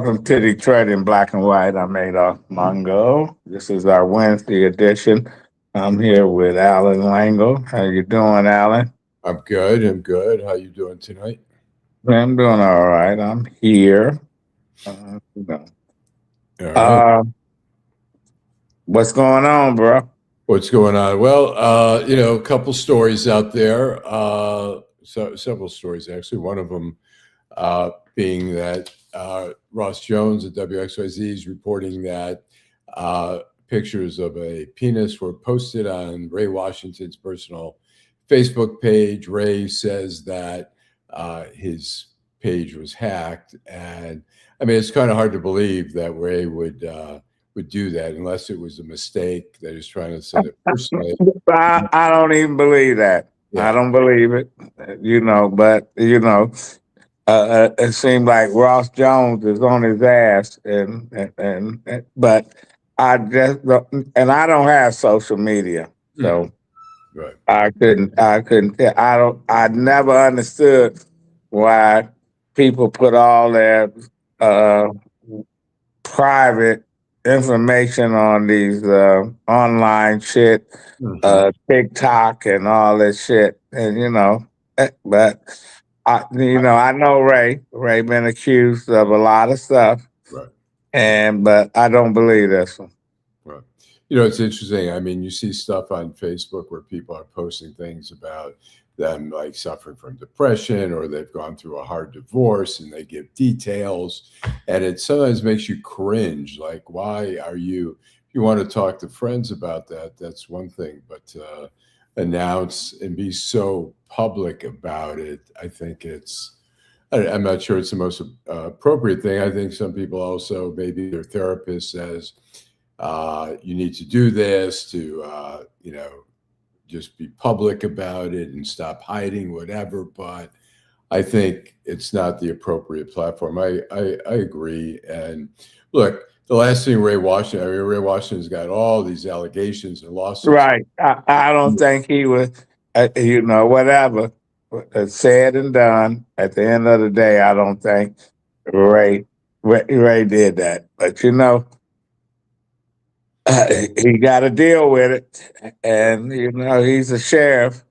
Welcome to Detroit in Black and White. I'm Adolph Mongo. This is our Wednesday edition. I'm here with Alan Lango. How you doing, Alan? I'm good. I'm good. How you doing tonight? I'm doing all right. I'm here. You know. All right. Uh, what's going on, bro? What's going on? Well, a couple stories out there. Several stories actually. One of them being that Ross Jones at WXYZ is reporting that pictures of a penis were posted on Ray Washington's personal Facebook page. Ray says that his page was hacked, and I mean it's kind of hard to believe that Ray would do that unless it was a mistake that he's trying to send it personally. I don't even believe that. Yeah. I don't believe it. But it seemed like Ross Jones is on his ass, but I just don't, and I don't have social media, so Right. I couldn't. I never understood why people put all their private information on these online shit, TikTok and all this shit, and but I know Ray been accused of a lot of stuff, Right. but I don't believe this one. Right. It's interesting. I mean, you see stuff on Facebook where people are posting things about them like suffering from depression or they've gone through a hard divorce and they give details. And it sometimes makes you cringe. Like, why are you, if you want to talk to friends about that, that's one thing. But announce and be so public about it, I think I'm not sure it's the most appropriate thing. I think some people also, maybe their therapist says, you need to do this to, just be public about it and stop hiding whatever. But I think it's not the appropriate platform. I agree. And look, the last thing Ray Washington's got all these allegations and lawsuits. Right. I don't think he was, whatever said and done. At the end of the day, I don't think Ray did that. But he got to deal with it, and he's a sheriff.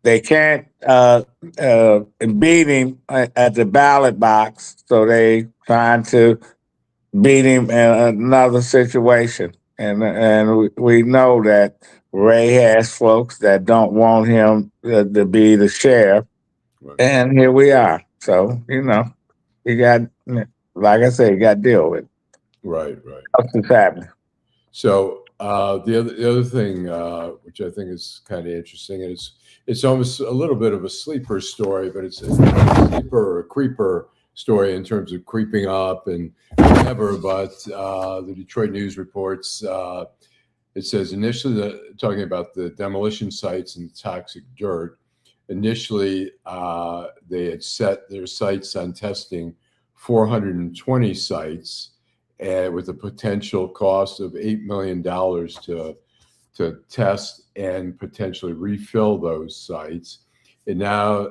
They can't beat him at the ballot box, so they trying to beat him in another situation. And we know that Ray has folks that don't want him to be the sheriff, Right. and here we are. So he got, like I said, he got to deal with it. Right. What's happening? So the other thing, which I think is kind of interesting, and it's almost a little bit of a sleeper story, but it's a sleeper or a creeper story in terms of creeping up and whatever. But the Detroit News reports, it says initially talking about the demolition sites and toxic dirt. Initially, they had set their sights on testing 420 sites. And with a potential cost of $8 million to test and potentially refill those sites. And now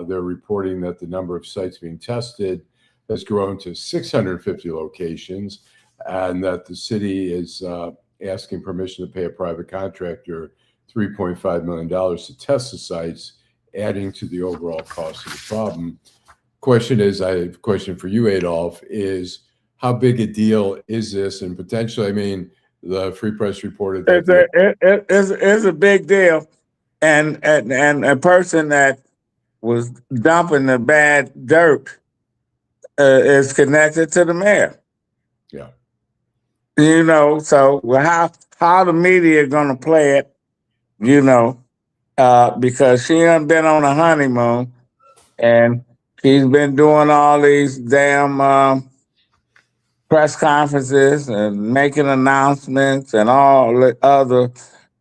they're reporting that the number of sites being tested has grown to 650 locations, and that the city is asking permission to pay a private contractor $3.5 million to test the sites, adding to the overall cost of the problem. Question is, I have a question for you, Adolph, is how big a deal is this? And potentially, I mean, the Free Press reported that it's a big deal, and a person that was dumping the bad dirt is connected to the mayor. Yeah. So how the media gonna play it? Because she done been on a honeymoon, and she's been doing all these damn press conferences and making announcements and all the other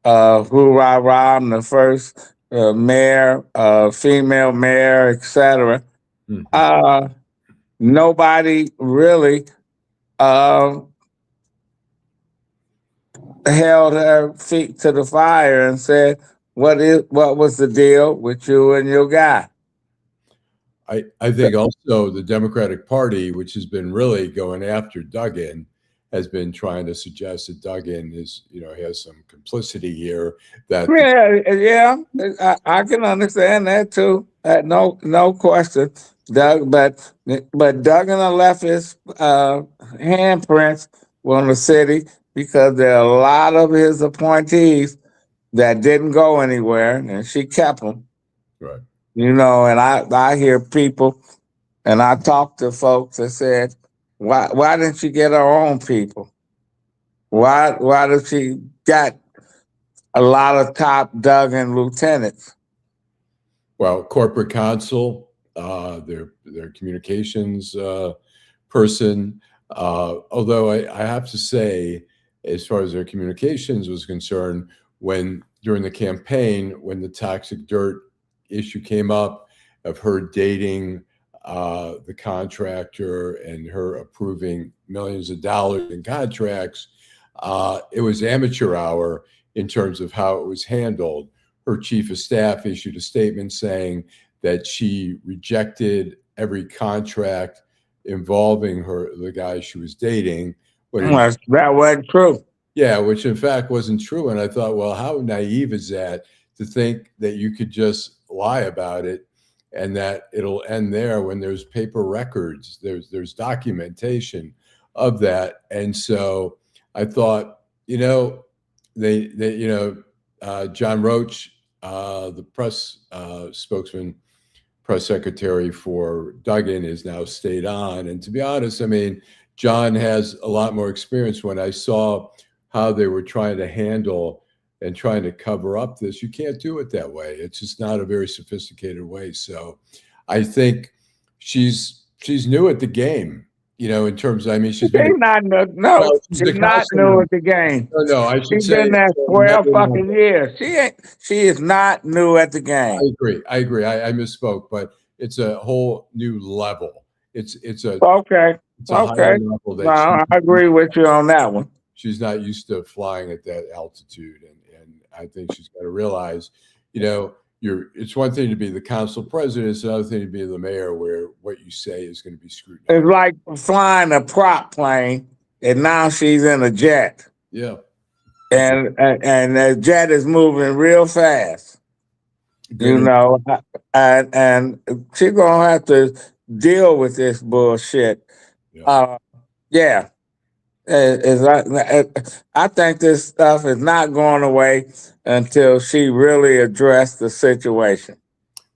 hoorah, I'm the first mayor, female mayor, etc. Nobody really held her feet to the fire and said, what was the deal with you and your guy? I think also the Democratic Party, which has been really going after Duggan, has been trying to suggest that Duggan is, has some complicity here. That Yeah, I can understand that too. No question. But Duggan left his handprints on the city because there are a lot of his appointees that didn't go anywhere, and she kept them. right. And I hear people, and I talk to folks that said, why didn't she get her own people? Why did she got a lot of top Duggan lieutenants? Well, corporate counsel, their communications person. Although I have to say, as far as their communications was concerned, during the campaign, when the toxic dirt issue came up of her dating the contractor and her approving millions of dollars in contracts, it was amateur hour in terms of how it was handled. Her chief of staff issued a statement saying that she rejected every contract involving the guy she was dating. That wasn't true. Yeah, which in fact wasn't true. And I thought, well, how naive is that to think that you could just lie about it and that it'll end there when there's paper records, there's documentation of that. And so I thought, John Roach, the press spokesman, press secretary for Duggan, is now stayed on. And to be honest, I mean, John has a lot more experience. When I saw how they were trying to handle and trying to cover up this, you can't do it that way. It's just not a very sophisticated way. So I think she's new at the game. In terms of, I mean, she's not new. No, she's not new at the game. No, I should say she's been there 12 fucking years. She is not new at the game. I agree. I misspoke, but it's a whole new level. It's a okay. It's a higher level that I agree with you on that one. She's not used to flying at that altitude, and I think she's got to realize, it's one thing to be the council president, it's another thing to be the mayor, where what you say is going to be scrutinized. It's like flying a prop plane, and now she's in a jet. Yeah, and the jet is moving real fast. And she's gonna have to deal with this bullshit. Yeah. I think this stuff is not going away until she really addressed the situation.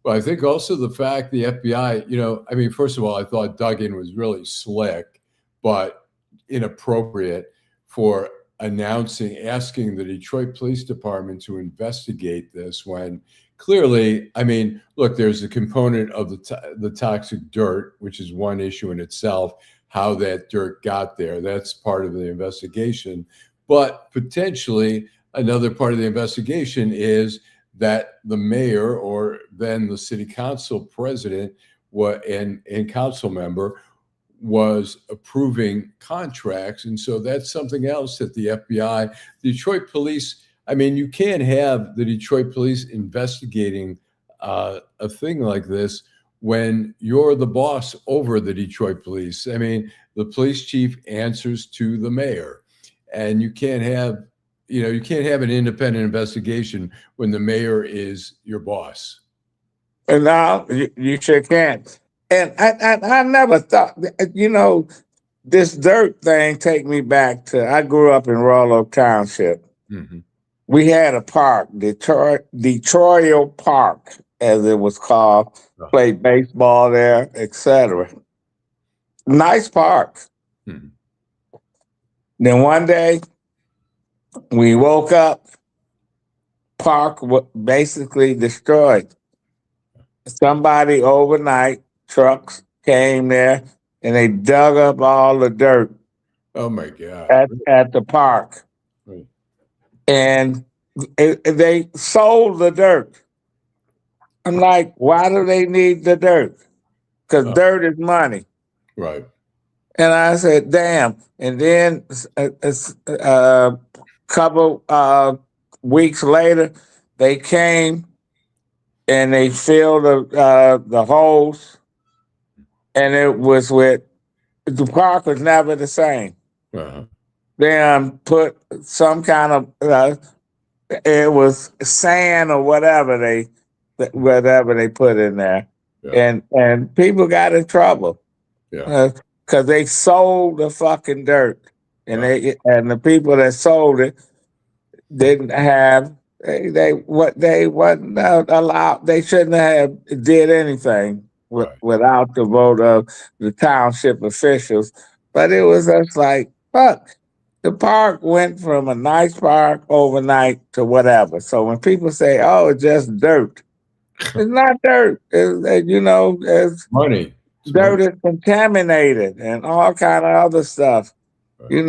Well, I think also the fact the FBI, I mean, first of all, I thought Duggan was really slick, but inappropriate for asking the Detroit Police Department to investigate this when clearly, I mean, look, there's a component of the toxic dirt, which is one issue in itself. How that dirt got there, that's part of the investigation. But potentially another part of the investigation is that the mayor or then the city council president and council member was approving contracts. And so that's something else that the FBI, Detroit police, I mean, you can't have the Detroit police investigating a thing like this when you're the boss over the Detroit police. I mean, the police chief answers to the mayor, and you can't have an independent investigation when the mayor is your boss. And now you sure can't. And I never thought, this dirt thing take me back to, I grew up in Royal Oak Township. Mm-hmm. We had a park, Detroit Park, as it was called, played baseball there, etc. Nice park. Hmm. Then one day, we woke up, park was basically destroyed. Somebody overnight, trucks came there, and they dug up all the dirt. Oh my God. At the park. Right. And they sold the dirt. I'm like, why do they need the dirt? Because dirt is money. Right. And I said, damn. And then a couple weeks later, they came and they filled the holes and it was with the park was never the same. Uh-huh. They put some kind of it was sand or whatever they put in there, Yeah. and people got in trouble Yeah. because they sold the fucking dirt, and Right. the people that sold it didn't have they wasn't allowed. They shouldn't have did anything Right. without the vote of the township officials. But it was just like fuck. The park went from a nice park overnight to whatever. So when people say, "Oh, it's just dirt," it's not dirt. It's Money. It's money. dirt is contaminated and all kind of other stuff. Right. And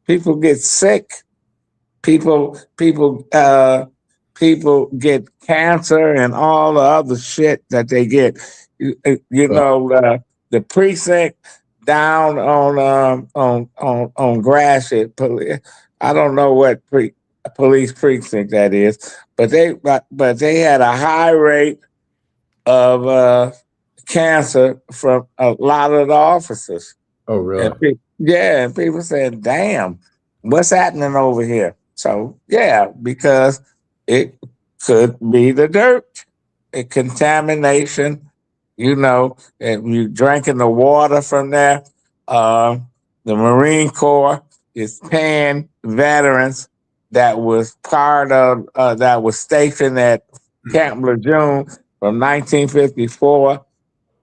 people get sick. People get cancer and all the other shit that they get. Well, The precinct down on Gratiot. I don't know what police precinct that is, but they had a high rate of cancer from a lot of the officers. oh, really? And people said, "Damn, what's happening over here?" So because it could be the dirt, a contamination. And you drinking the water from there. Uh, the Marine Corps is paying veterans that was that was stationed at Camp Lejeune from 1954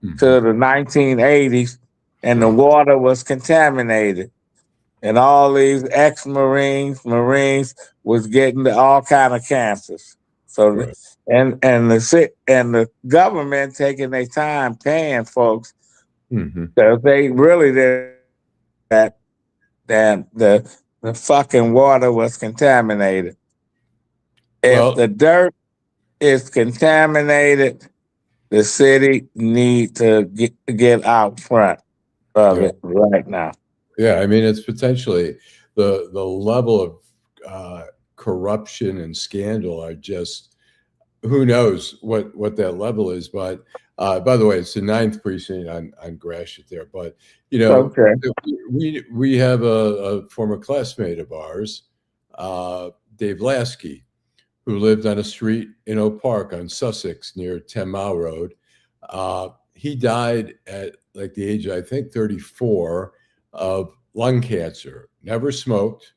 Mhm. to the 1980s, and the Right. water was contaminated. And all these Marines was getting all kind of cancers. So, Right. and the government taking their time paying folks Hmm. because they really did that the fucking water was contaminated. If Well, the dirt is contaminated, the city need to get out front of yeah. it right now. Yeah, I mean, it's potentially the level of corruption and scandal are just who knows what that level is. But by the way, it's the ninth precinct on Gratiot there. But Okay. we have a former classmate of ours, Dave Lasky, who lived on a street in Oak Park on Sussex near 10 Mile Road. He died at like the age, I think, 34 of lung cancer. Never smoked.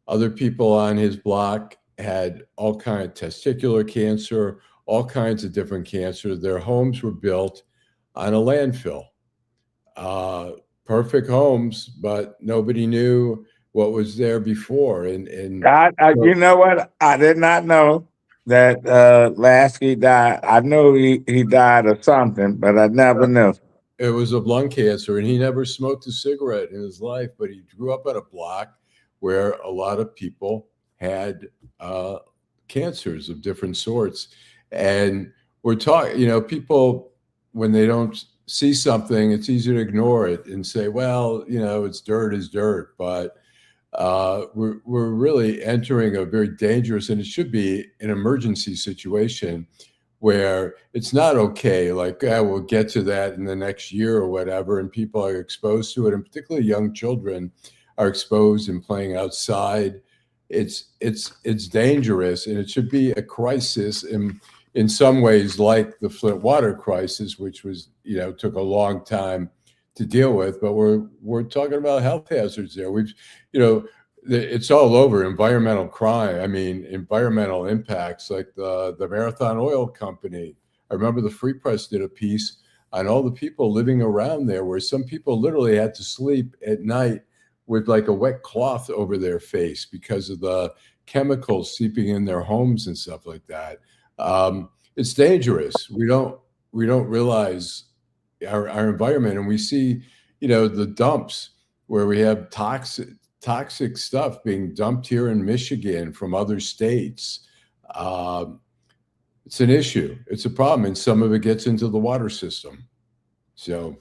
Other people on his block had all kinds of testicular cancer, all kinds of different cancer. Their homes were built on a landfill. Uh, Perfect homes, but nobody knew what was there before. And You know what? I did not know that Lasky died. I knew he died of something, but I never knew. it was of lung cancer, and he never smoked a cigarette in his life, but he grew up on a block where a lot of people had cancers of different sorts. And we're talking, people, when they don't see something, it's easy to ignore it and say, well, it's dirt is dirt. But we're really entering a very dangerous, and it should be an emergency situation where it's not okay. Like, we'll get to that in the next year or whatever, and people are exposed to it, and particularly young children are exposed and playing outside. It's dangerous, and it should be a crisis in some ways, like the Flint water crisis, which was took a long time to deal with. But we're talking about health hazards there. It's all over environmental crime. I mean, environmental impacts like the Marathon Oil Company. I remember the Free Press did a piece on all the people living around there, where some people literally had to sleep at night with like a wet cloth over their face because of the chemicals seeping in their homes and stuff like that. It's dangerous. We don't realize our environment, and we see, the dumps where we have toxic stuff being dumped here in Michigan from other states. It's an issue. It's a problem, and some of it gets into the water system. So,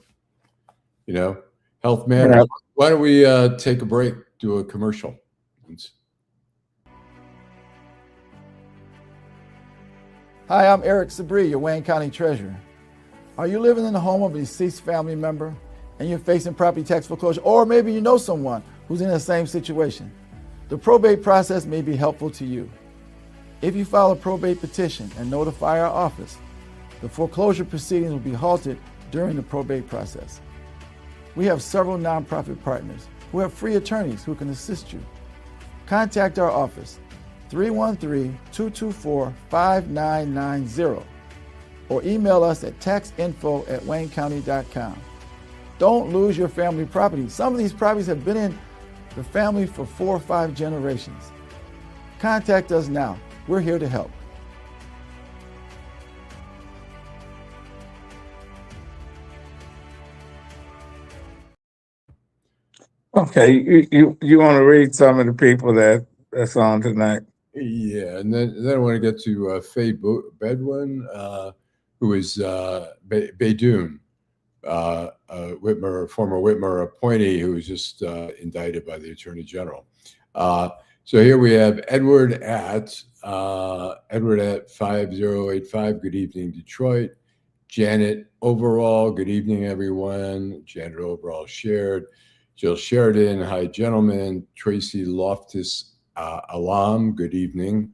health matters. Yeah. Why don't we take a break, do a commercial? Hi, I'm Eric Sabri, your Wayne County Treasurer. Are you living in the home of a deceased family member and you're facing property tax foreclosure? Or maybe you know someone who's in the same situation. The probate process may be helpful to you. If you file a probate petition and notify our office, the foreclosure proceedings will be halted during the probate process. We have several nonprofit partners who have free attorneys who can assist you. Contact our office, 313-224-5990, or email us at taxinfo@waynecounty.com. Don't lose your family property. Some of these properties have been in the family for 4 or 5 generations. Contact us now. We're here to help. Okay, you want to read some of the people that's on tonight? Yeah, and then I want to get to Faye Bedouin, who is Beydoun, former Whitmer appointee who was just indicted by the Attorney General. So here we have Edward at 5085. Good evening, Detroit. Janet Overall. Good evening, everyone. Janet Overall shared. Jill Sheridan. Hi, gentlemen. Tracy Loftus Alam. Good evening.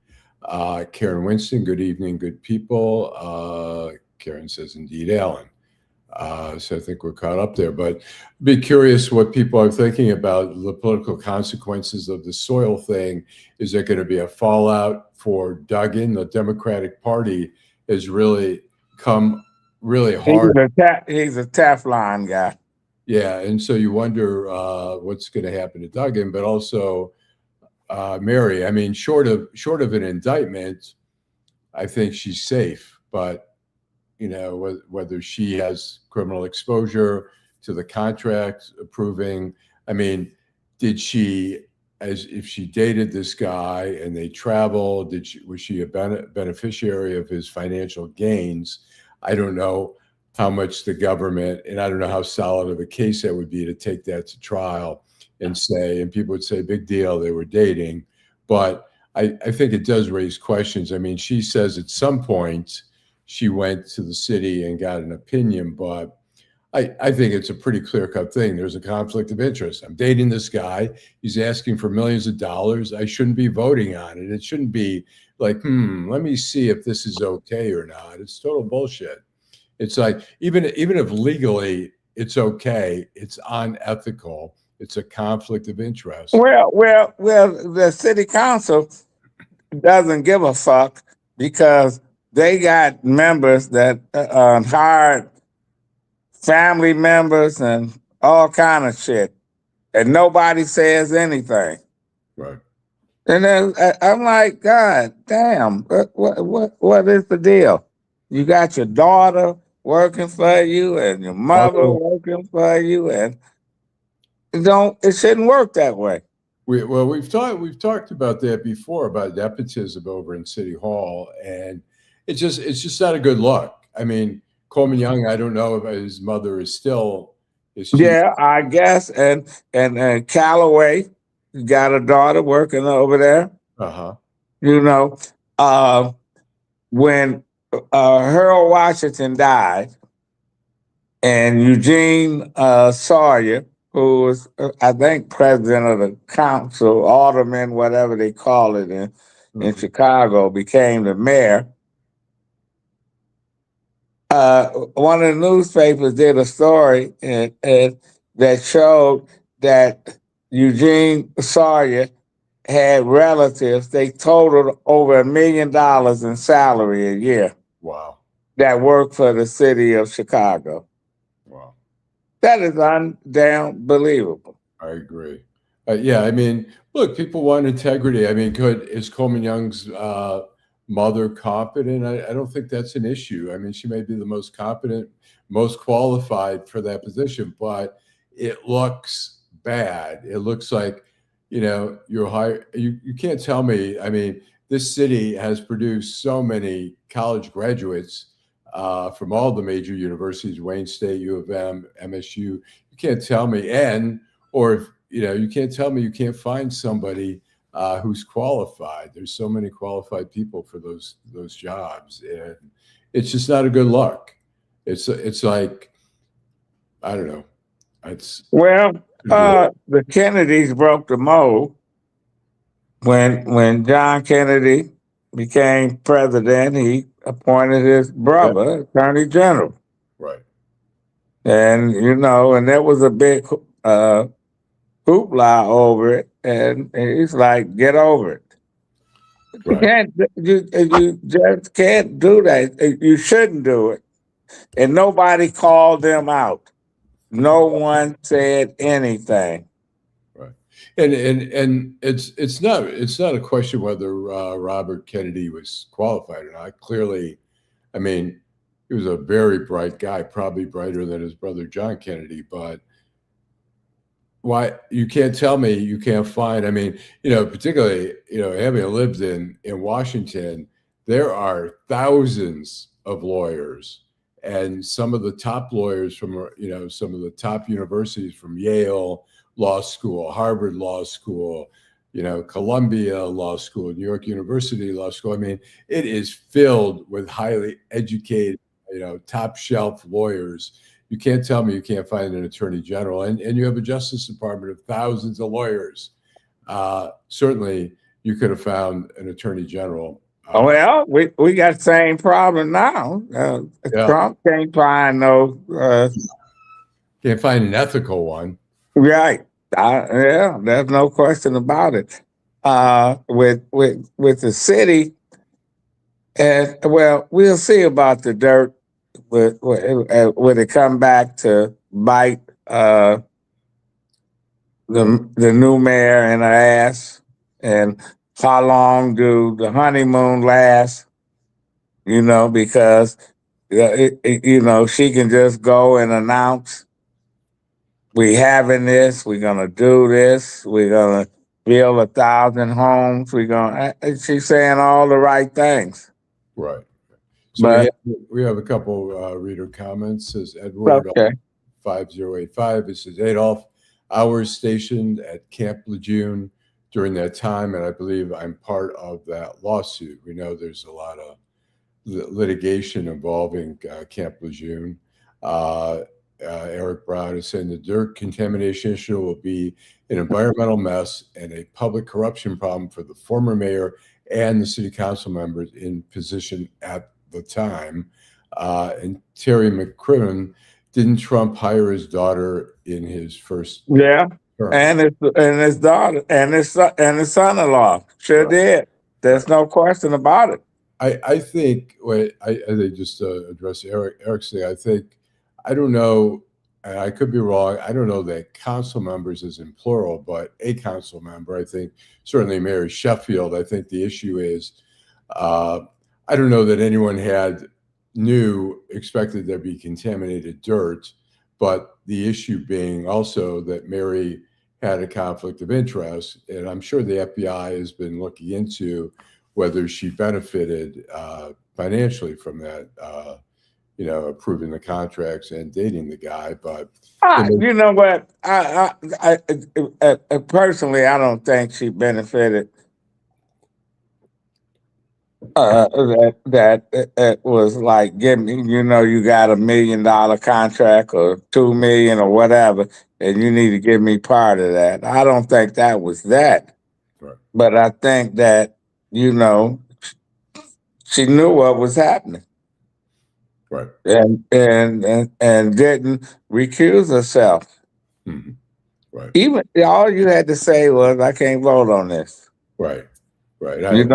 Karen Winston. Good evening, good people. Karen says, indeed, Alan. So I think we're caught up there, but I'd be curious what people are thinking about the political consequences of the soil thing. Is there going to be a fallout for Duggan? The Democratic Party has really come really hard. He's a Teflon guy. Yeah, and so you wonder what's going to happen to Duggan, but also Mary. I mean, short of an indictment, I think she's safe, but you know, whether she has criminal exposure to the contract approving. I mean, did she, as if she dated this guy and they traveled, was she a beneficiary of his financial gains? I don't know how much the government, and I don't know how solid of a case that would be to take that to trial and say, and people would say, big deal, they were dating. But I think it does raise questions. I mean, she says at some point, she went to the city and got an opinion, but I think it's a pretty clear-cut thing. There's a conflict of interest. I'm dating this guy. He's asking for millions of dollars. I shouldn't be voting on it. It shouldn't be like, let me see if this is okay or not. It's total bullshit. It's like, even if legally it's okay, it's unethical. It's a conflict of interest. Well, the city council doesn't give a fuck because they got members that hired family members and all kind of shit, and nobody says anything. Right. And then I'm like, God damn, what is the deal? You got your daughter working for you and your mother working for you, and it shouldn't work that way. We've talked about that before, about nepotism over in City Hall, and it's just not a good look. I mean, Coleman Young, I don't know if his mother is still. Yeah, I guess, and Callaway got a daughter working over there. You know, when Harold Washington died, and Eugene Sawyer, who was, I think, president of the council, alderman, whatever they call it in Chicago, became the mayor. One of the newspapers did a story that showed that Eugene Sawyer had relatives. They totaled over $1 million in salary a year. Wow. That worked for the city of Chicago. Wow. That is undamn believable. I agree. Yeah, I mean, look, people want integrity. I mean, is Coleman Young's mother competent? I don't think that's an issue. I mean, she may be the most competent, most qualified for that position, but it looks bad. It looks like, you know, you can't tell me. I mean, this city has produced so many college graduates from all the major universities, Wayne State, U of M, MSU. You can't tell me, you can't tell me you can't find somebody who's qualified. There's so many qualified people for those jobs, and it's just not a good look. It's like, I don't know. It's Well, the Kennedys broke the mold when John Kennedy became president. He appointed his brother attorney general, right. and and there was a big hoopla over it, and he's like, get over it. You Right. can't. You just can't do that. You shouldn't do it. And nobody called them out. No one said anything. Right. And it's not a question whether Robert Kennedy was qualified or not. Clearly, I mean, he was a very bright guy, probably brighter than his brother John Kennedy. But why you can't tell me you can't find? I mean, particularly having lived in Washington, there are thousands of lawyers, and some of the top lawyers from some of the top universities, from Yale Law School, Harvard Law School, Columbia Law School, New York University Law School. I mean, it is filled with highly educated, top shelf lawyers. You can't tell me you can't find an attorney general, and you have a Justice Department of thousands of lawyers. Certainly, you could have found an attorney general. Well, we got the same problem now. Trump can't find can't find an ethical one. Right. Yeah, there's no question about it. With the city, and well, we'll see about the dirt when it come back to bite the new mayor in her ass, and how long do the honeymoon last? Because she can just go and announce, we having this, we're gonna do this, we're gonna build 1,000 homes, she's saying all the right things. Right. So we have a couple reader comments. Says Edward 5085. It says, Adolph, I was stationed at Camp Lejeune during that time, and I believe I'm part of that lawsuit. We know there's a lot of litigation involving Camp Lejeune. Eric Brown is saying the dirt contamination issue will be an environmental mess and a public corruption problem for the former mayor and the city council members in position at the time. And Terry McCrimmon, didn't Trump hire his daughter in his first term? And his daughter and his son-in-law sure did. There's no question about it. I think I just address Eric's thing. I don't know, and I could be wrong. I don't know that council members is in plural, but a council member. I think certainly Mary Sheffield. I think the issue is, I don't know that anyone expected there be contaminated dirt, but the issue being also that Mary had a conflict of interest, and I'm sure the FBI has been looking into whether she benefited financially from that. Approving the contracts and dating the guy, but you know what? I personally, I don't think she benefited. That was like, give me, you got $1 million contract or 2 million or whatever, and you need to give me part of that. I don't think that was that, right. But I think that she knew what was happening. Right. And didn't recuse herself. Mm-hmm. Right. Even all you had to say was, I can't vote on this. Right. Right. I have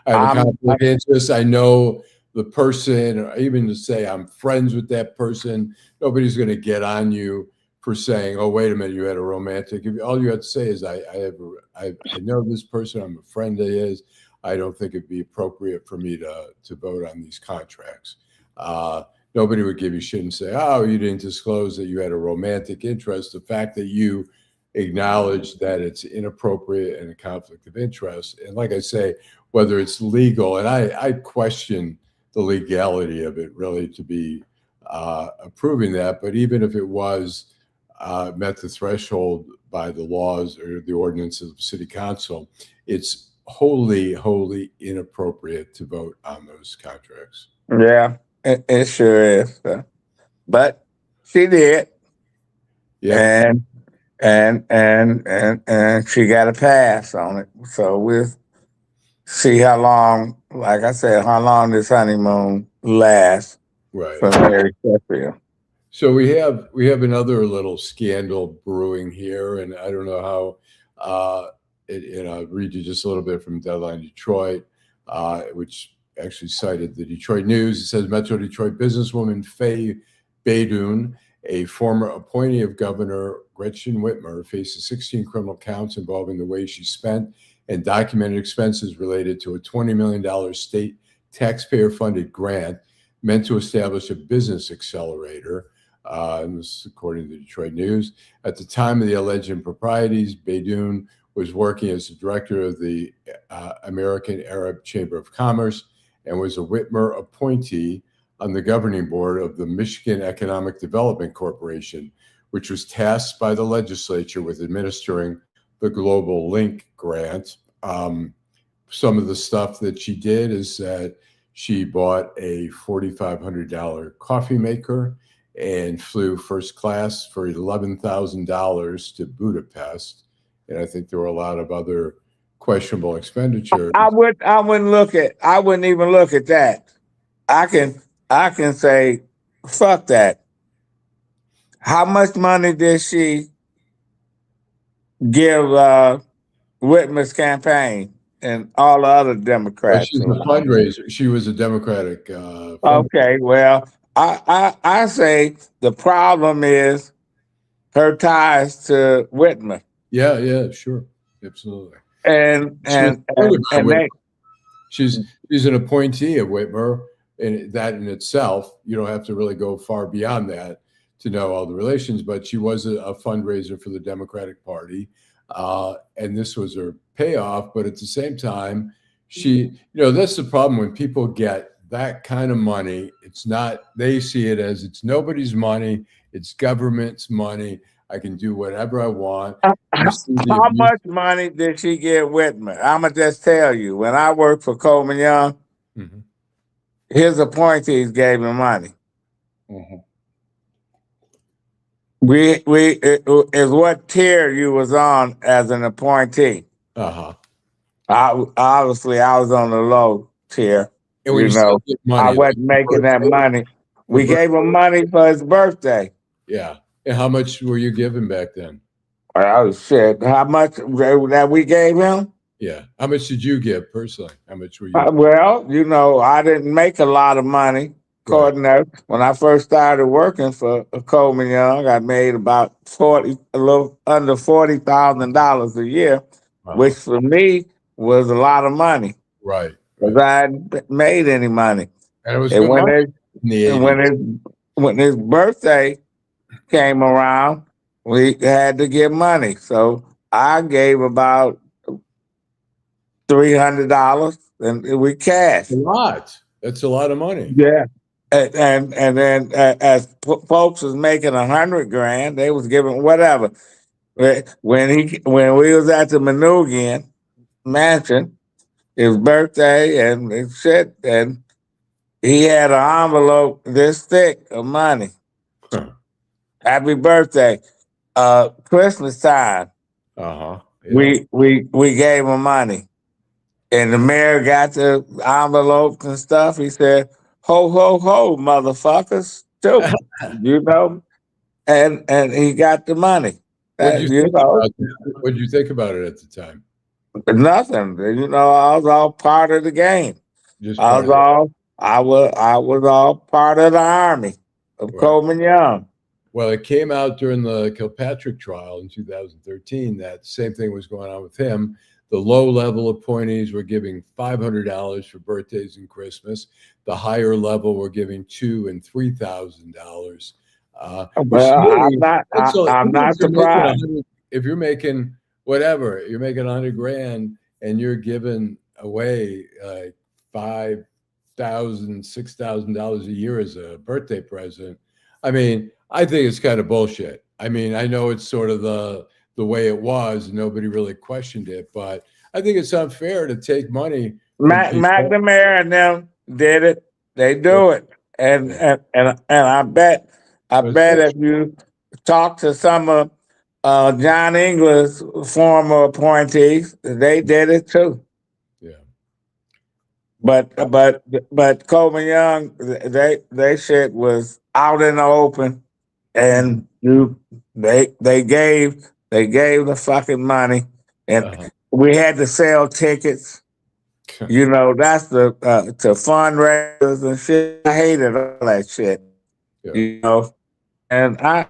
a conflict of interest. I know the person, or even to say I'm friends with that person. Nobody's going to get on you for saying, "Oh, wait a minute, you had a romantic." All you have to say is, "I know this person. I'm a friend of his. I don't think it'd be appropriate for me to vote on these contracts." Nobody would give you shit and say, "Oh, you didn't disclose that you had a romantic interest." The fact that you acknowledge that it's inappropriate and a conflict of interest, and like I say, whether it's legal, and I question the legality of it really to be approving that, but even if it was met the threshold by the laws or the ordinances of city council, it's wholly inappropriate to vote on those contracts. Yeah. It sure is. but she did, Yeah. and she got a pass on it. So we'll see how long, like I said, how long this honeymoon lasts Right. for Mary Sheffield. So we have another little scandal brewing here, and I don't know how. And I'll read you just a little bit from Deadline Detroit, which actually cited the Detroit News. It says Metro Detroit businesswoman Faye Beydoun, a former appointee of Governor Gretchen Whitmer, faces 16 criminal counts involving the way she spent and documented expenses related to a $20 million state taxpayer-funded grant meant to establish a business accelerator. And this is according to the Detroit News. At the time of the alleged improprieties, Beydoun was working as the director of the American Arab Chamber of Commerce and was a Whitmer appointee on the governing board of the Michigan Economic Development Corporation, which was tasked by the legislature with administering the Global Link grant. Some of the stuff that she did is that she bought a $4,500 coffee maker and flew first class for $11,000 to Budapest. And I think there were a lot of other questionable expenditures. I wouldn't even look at that. I can say, fuck that. How much money did she give Whitmer's campaign and all the other Democrats? She's a fundraiser. She was a Democratic. Okay, well, I say the problem is her ties to Whitmer. Yeah, sure, absolutely. And she's an appointee of Whitmer, and that in itself, you don't have to really go far beyond that to know all the relations. But she was a fundraiser for the Democratic Party, and this was her payoff. But at the same time, that's the problem when people get that kind of money. It's not, they see it as it's nobody's money, it's government's money. I can do whatever I want. How much money did she give Whitmer? I'm going to just tell you, when I worked for Coleman Young, his appointees gave him money. Is what tier you was on as an appointee. Obviously, I was on the low tier. And I wasn't making that money. We gave him money for his birthday. Yeah. And how much were you giving back then? Oh, shit. How much that we gave him? Yeah. How much did you give personally? How much were you? Well, I didn't make a lot of money. According to when I first started working for Coleman Young, I made about a little under $40,000 a year, which for me was a lot of money. Right. Because I hadn't made any money. And it was good money in the 80s. When his birthday came around, we had to give money. So I gave about $300 and we cashed. A lot. That's a lot of money. Yeah. And then as folks was making $100,000, they was giving whatever. When we was at the Manoogian mansion, his birthday and shit, and he had an envelope this thick of money. Happy birthday. Christmas time. Yeah. We gave him money. And the mayor got the envelopes and stuff. He said, ho, ho, ho, motherfuckers, too. And he got the money. What did you think about it at the time? Nothing. I was all part of the game. I was all part of the army of Coleman Young. Well, it came out during the Kilpatrick trial in 2013 that same thing was going on with him. The low-level appointees were giving $500 for birthdays and Christmas. The higher level were giving $2,000 and $3,000. I'm not surprised. If you're making whatever, you're making $100,000 and you're giving away like $5,000, $6,000 a year as a birthday present. I mean, I think it's kind of bullshit. I mean, I know it's sort of the way it was. Nobody really questioned it, but I think it's unfair to take money. McNamara and them did it. They do it, and I bet I That's bet good. if you talk to some of John England's former appointees, they did it too. Yeah. But Coleman Young, they shit was out in the open, and they gave the fucking money, and Uh-huh. we had to sell tickets. You know, that's the to fundraisers and shit. I hated all that shit. Yeah. You know, and I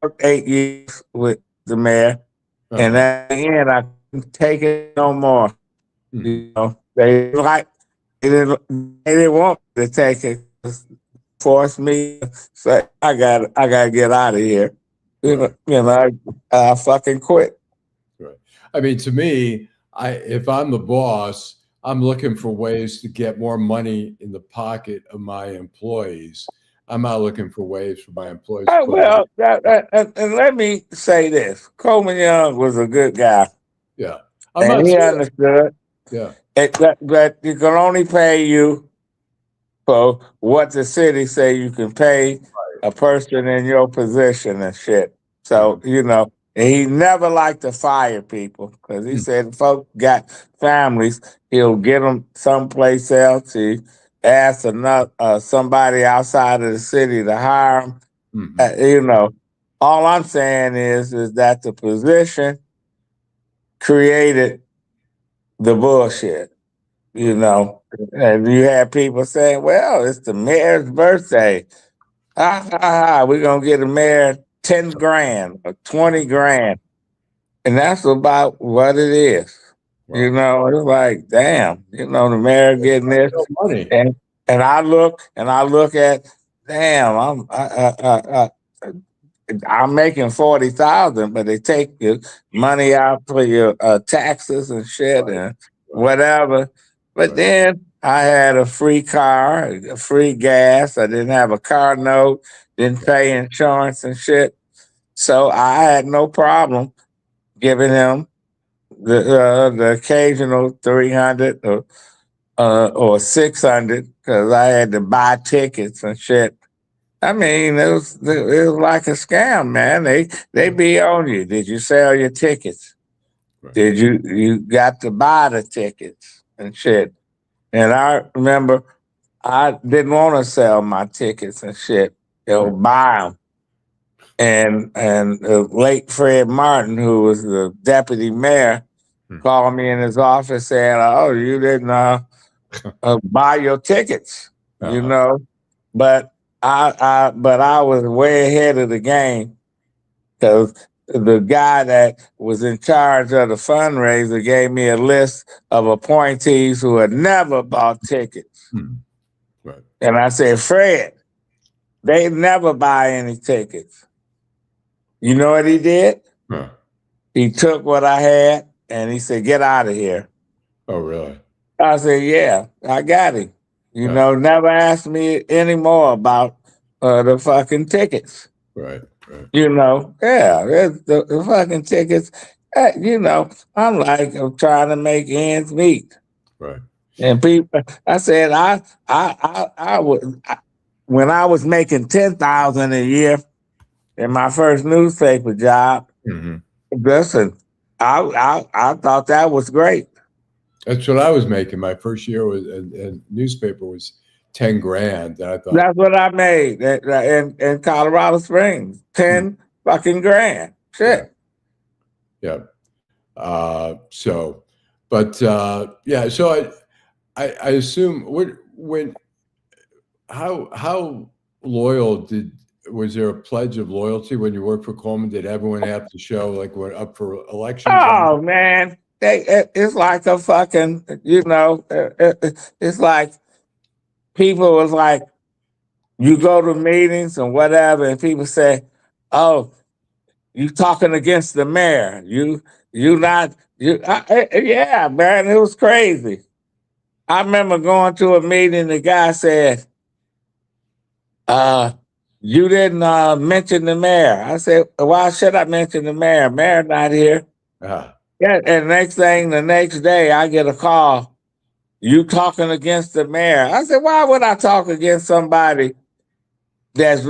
worked 8 years with the mayor, and Uh-huh. at the end I couldn't take it no more. Mhm. You know, they didn't want me to take it. Forced me to say I gotta get out of here. Right. I fucking quit. Right. I mean, to me, if I'm the boss, I'm looking for ways to get more money in the pocket of my employees. I'm not looking for ways for my employees to Oh, put money. well, and let me say this: Coleman Young was a good guy, Yeah. I'm and not he saying, understood yeah. that you can only pay you for what the city say you can pay a person in your position and shit. So, and he never liked to fire people because he said folk got families, he'll get them someplace else. He asked somebody outside of the city to hire him. Mhm. All I'm saying is that the position created the bullshit. And you had people saying, well, it's the mayor's birthday. We're going to get the mayor 10 grand or 20 grand. And that's about what it is. Wow. It's like, damn, the mayor getting this. No money. And I look at, damn, I'm making 40,000, but they take your money out for your taxes and shit Right. and whatever. But Right. then I had a free car, a free gas. I didn't have a car note, didn't pay insurance and shit. So I had no problem giving him the occasional 300 or 600 because I had to buy tickets and shit. I mean, it was like a scam, man. They be on you. Did you sell your tickets? Right. Did you got to buy the tickets and shit? And I remember I didn't want to sell my tickets and shit. They'll buy them. And the late Fred Martin, who was the deputy mayor, called me in his office saying, "Oh, you didn't buy your tickets," But I was way ahead of the game because the guy that was in charge of the fundraiser gave me a list of appointees who had never bought tickets. Right. And I said, Fred, they never buy any tickets. You know what he did? Huh. He took what I had and he said, get out of here. Oh, really? I said, yeah, I got him. Never asked me anymore about the fucking tickets. Right. Right. The fucking tickets. I'm trying to make ends meet. Right. And people, I said, I would, when I was making 10,000 a year in my first newspaper job. Listen, I thought that was great. That's what I was making. My first year was, and newspaper was 10 grand. And I thought That's what I made in Colorado Springs. 10 fucking grand. Shit. Yeah. So I assume how loyal was there a pledge of loyalty when you worked for Coleman? Did everyone have to show like when up for elections? Oh man, it's like a fucking, it's like people was like, you go to meetings and whatever, and people say, "Oh, you talking against the mayor? Yeah, man, it was crazy." I remember going to a meeting. The guy said, "You didn't mention the mayor." I said, "Why should I mention the mayor? Mayor not here." Yeah, and the next day, I get a call. You talking against the mayor? I said, "Why would I talk against somebody that's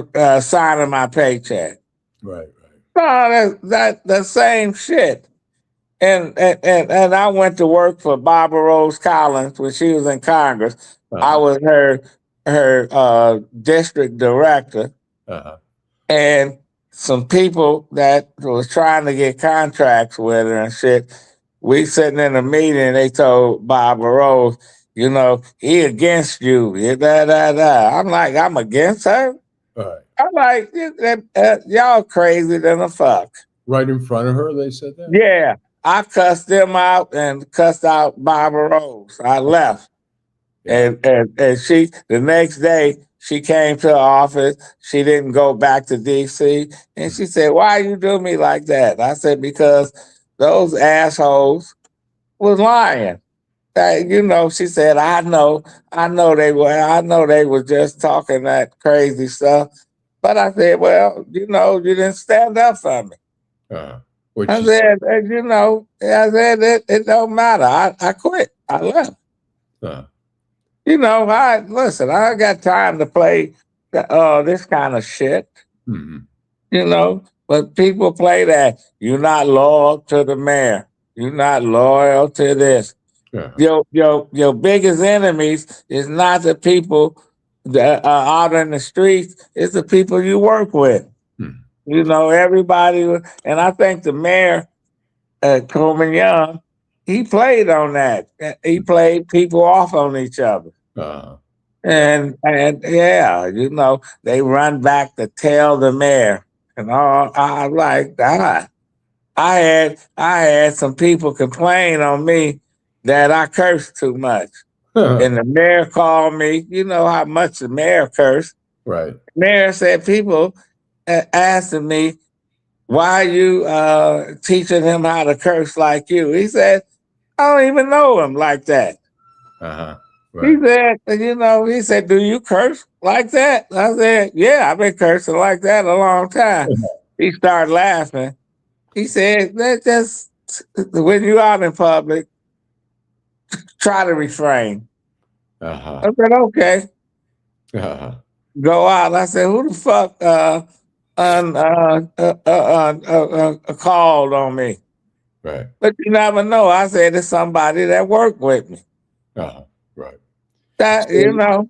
signing my paycheck. Right. No, that's the same shit. And I went to work for Barbara Rose Collins when she was in Congress. I Uh-huh. was her district director, and some people that was trying to get contracts with her and shit. We sitting in a meeting. They told Barbara Rose, you know, he against you. I'm like, I'm against her. Right. I'm like, y'all crazy than a fuck. Right in front of her, they said that? Yeah, I cussed them out and cussed out Barbara Rose. I left. Yeah. And she, the next day, she came to the office. She didn't go back to DC. And she said, why you do me like that? I said, because those assholes was lying. You know, she said, I know they were just talking that crazy stuff. But I said, well, you know, you didn't stand up for me. Which I is, said, you know, it don't matter. I quit. I left. You know, I got time to play this kind of shit. mhm. You know, but people play that. You're not loyal to the mayor. You're not loyal to this. Your biggest enemies is not the people that are out in the streets. It's the people you work with. You know, everybody, and I think the mayor, Coleman Young, he played on that. He played people off on each other. And yeah, you know, they run back to tell the mayor. And all I like that. I had some people complain on me that I cursed too much. And the mayor called me. You know how much the mayor cursed. Right. The mayor said people asking me, why you teaching him how to curse like you? He said, I don't even know him like that. Right. He said, you know, he said, do you curse like that? I said, yeah, I've been cursing like that a long time. He started laughing. He said, that just when you're out in public, try to refrain. I said, okay. Go out. I said, who the fuck called on me? Right. But you never know. I said, it's somebody that worked with me. Right. That, you know.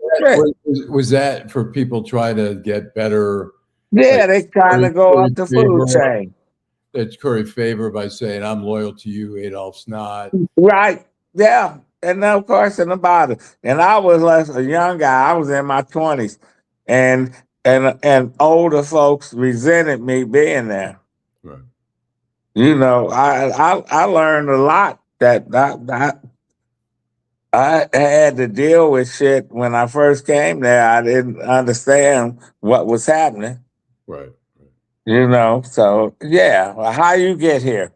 Was that for people trying to get better? Yeah, they trying to go up the food chain. They curry favor by saying, I'm loyal to you, Adolph's not. Right. Yeah. And no question about it. And I was like a young guy. I was in my 20s. And older folks resented me being there. Right. You know, I learned a lot that I had to deal with shit when I first came there. I didn't understand what was happening. Right. You know, so yeah. Well, how you get here?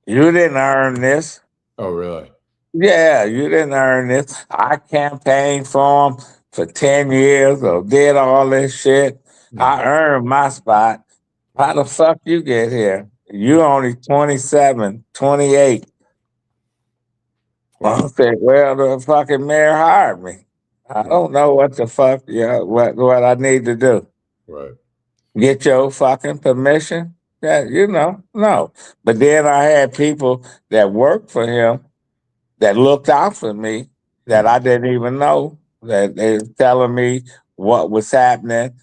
You didn't earn this. Oh, really? Yeah, you didn't earn this. I campaigned for him for 10 years or did all this shit. I earned my spot. How the fuck you get here? You only 27, 28. I said, well, the fucking mayor hired me. I don't know what the fuck, what I need to do. Right. Get your fucking permission? Yeah, you know, no. But then I had people that worked for him that looked out for me that I didn't even know, that they were telling me what was happening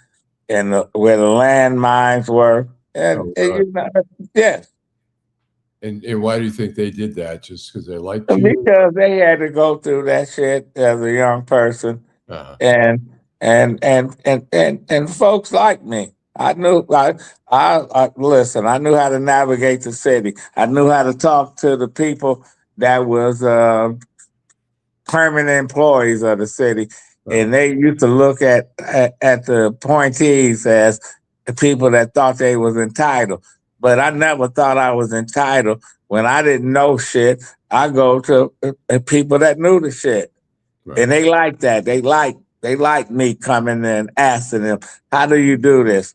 and where the landmines were. And you know, yes. And why do you think they did that? Just because they liked you? Because they had to go through that shit as a young person. And folks like me. I knew I listen, I knew how to navigate the city. I knew how to talk to the people that was permanent employees of the city. And they used to look at the appointees as the people that thought they was entitled. But I never thought I was entitled. When I didn't know shit, I go to people that knew the shit. Right. And they like that. They like me coming in asking them, how do you do this?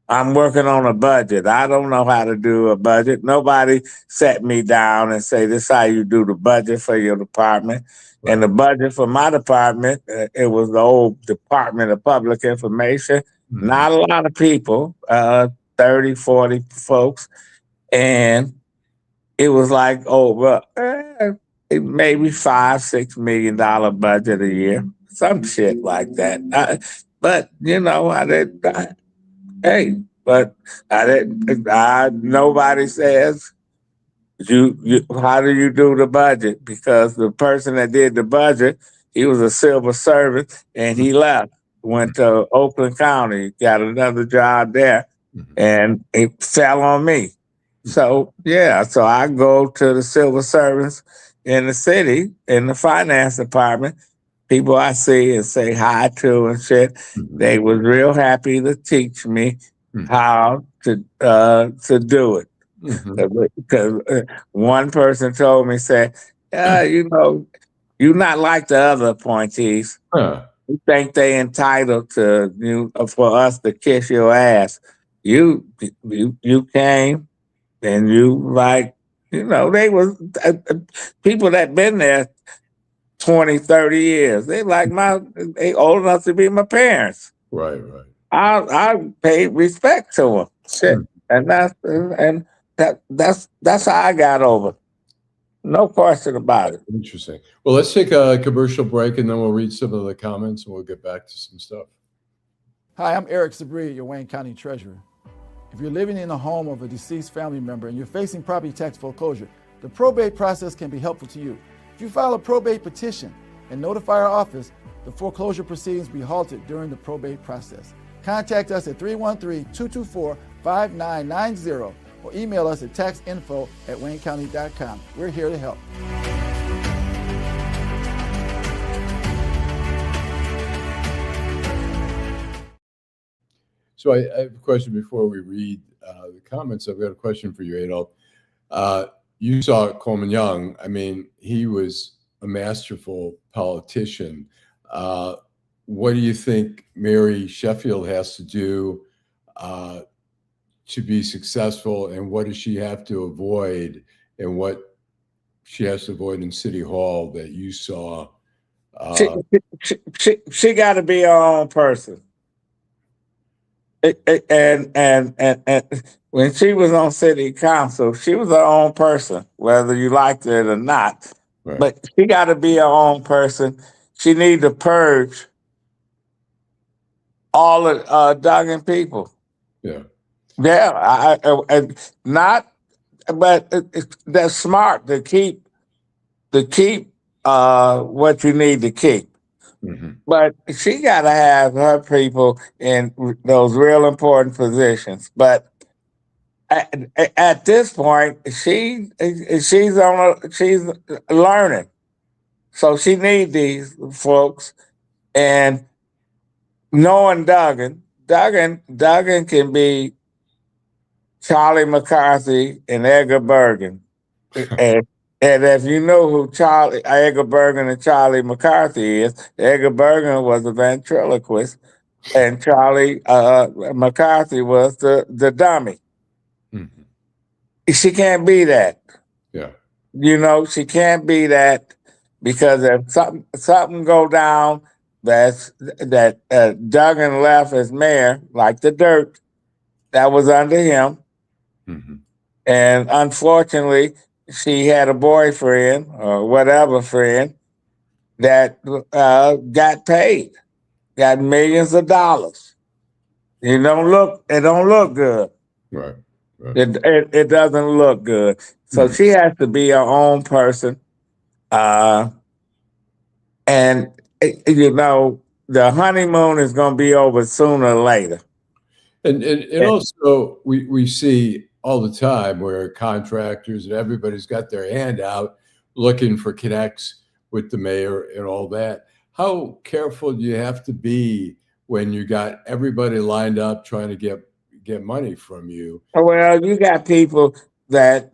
I'm working on a budget. I don't know how to do a budget. Nobody set me down and say, this is how you do the budget for your department. Right. And the budget for my department, it was the old Department of Public Information. not a lot of people, 30, 40 folks. And it was like over maybe $5-6 million budget a year, some shit like that. But you know, I didn't. Hey, but I didn't. Nobody says you. How do you do the budget? Because the person that did the budget, he was a civil servant, and he left, went to Oakland County, got another job there, and it fell on me. So yeah, so I go to the civil servants in the city, in the finance department, people I see and say hi to and shit. They was real happy to teach me how to do it. Because one person told me, said, you know, you're not like the other appointees. You think they entitled to for us to kiss your ass. You came. And you like, you know, they was people that been there 20, 30 years. They they old enough to be my parents. Right. I paid respect to them. Shit. And that's how I got over. No question about it. Interesting. Well, let's take a commercial break and then we'll read some of the comments and we'll get back to some stuff. Hi, I'm Eric Sabri, your Wayne County Treasurer. If you're living in a home of a deceased family member and you're facing property tax foreclosure, the probate process can be helpful to you. If you file a probate petition and notify our office, the foreclosure proceedings will be halted during the probate process. Contact us at 313-224-5990 or email us at taxinfo@waynecounty.com. We're here to help. So I have a question before we read the comments. I've got a question for you, Adolph. You saw Coleman Young. I mean, he was a masterful politician. What do you think Mary Sheffield has to do to be successful, and what does she have to avoid, and what she has to avoid in City Hall that you saw? She got to be her own person. And when she was on city council, she was her own person, whether you liked it or not. Right. But she got to be her own person. She need to purge all of Duggan people. Yeah. Yeah, that's smart to keep what you need to keep. But she got to have her people in those real important positions. But at this point, she's learning, so she needs these folks. And knowing Duggan can be Charlie McCarthy and Edgar Bergen. And if you know who Edgar Bergen and Charlie McCarthy is, Edgar Bergen was a ventriloquist, and Charlie McCarthy was the dummy. She can't be that. Yeah. You know, she can't be that, because if something go down that Duggan left as mayor, like the dirt, that was under him. And unfortunately, she had a boyfriend or whatever friend that got paid, got millions of dollars. It don't look good. Right. It doesn't look good. So she has to be her own person. And you know, the honeymoon is going to be over sooner or later. And also we see all the time where contractors and everybody's got their hand out looking for connects with the mayor and all that. How careful do you have to be when you got everybody lined up trying to get money from you? Well, you got people that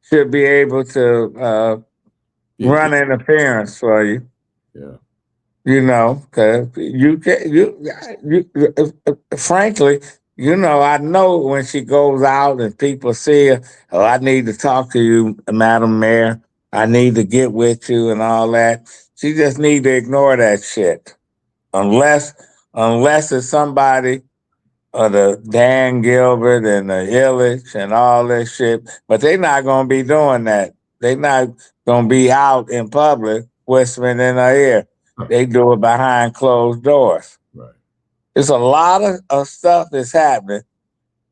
should be able to run interference for you. Yeah. You know, because frankly, you know, I know when she goes out and people see her, oh, I need to talk to you, Madam Mayor. I need to get with you and all that. She just need to ignore that shit. unless it's somebody the Dan Gilbert and the Illich and all this shit. But they're not gonna be doing that. They're not gonna be out in public whispering in her ear. They do it behind closed doors. Right. There's a lot of stuff that's happening,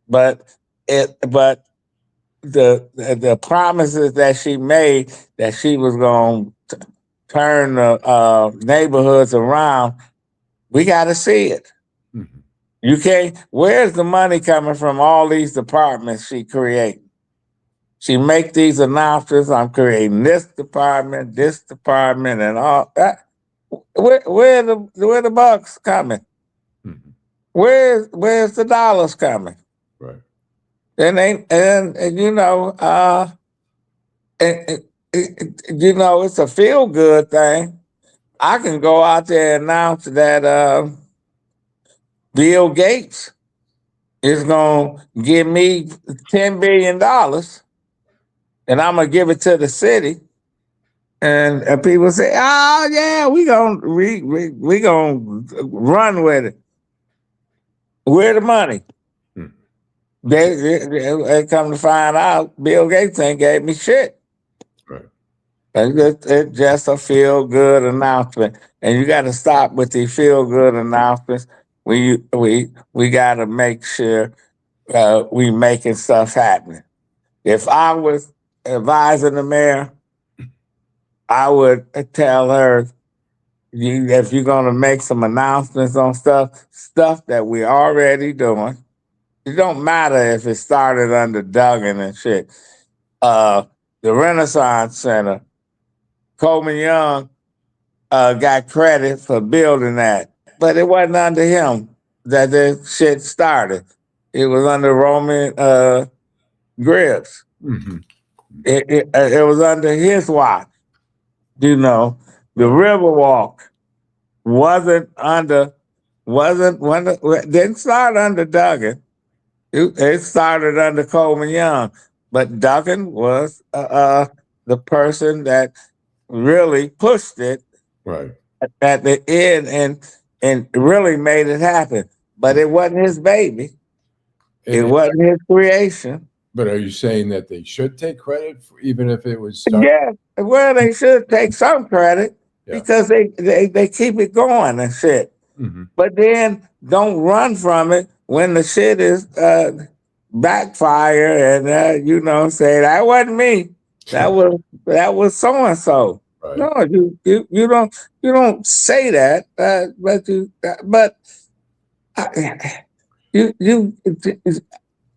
but the promises that she made that she was gonna turn the neighborhoods around, we gotta see it. Mm-hmm. You can't. Where's the money coming from? All these departments she created. She make these announcements. I'm creating this department, and all that. Where the bucks coming? Mm-hmm. Where's the dollars coming? Right. And you know, you know, it's a feel good thing. I can go out there and announce that Bill Gates is going to give me $10 billion and I'm going to give it to the city. And people say, oh, yeah, we gonna run with it. Where the money? Hmm. They come to find out Bill Gates ain't gave me shit. Right. It's just a feel-good announcement. And you got to stop with the feel-good announcements. We got to make sure we making stuff happen. If I was advising the mayor, I would tell her, if you're going to make some announcements on stuff that we're already doing, it don't matter if it started under Duggan and shit. The Renaissance Center, Coleman Young got credit for building that, but it wasn't under him that the shit started. It was under Roman Gribbs. Mm-hmm. It was under his watch. You know, the Riverwalk didn't start under Duggan. It started under Coleman Young, but Duggan was the person that really pushed it Right. at the end and really made it happen. But it wasn't his baby. It wasn't his creation. But are you saying that they should take credit even if it was started? Yeah, well, they should take some credit because they keep it going and shit. Mm-hmm. But then don't run from it when the shit is backfire and you know, say that wasn't me. That was so and so. Right. No, you don't say that,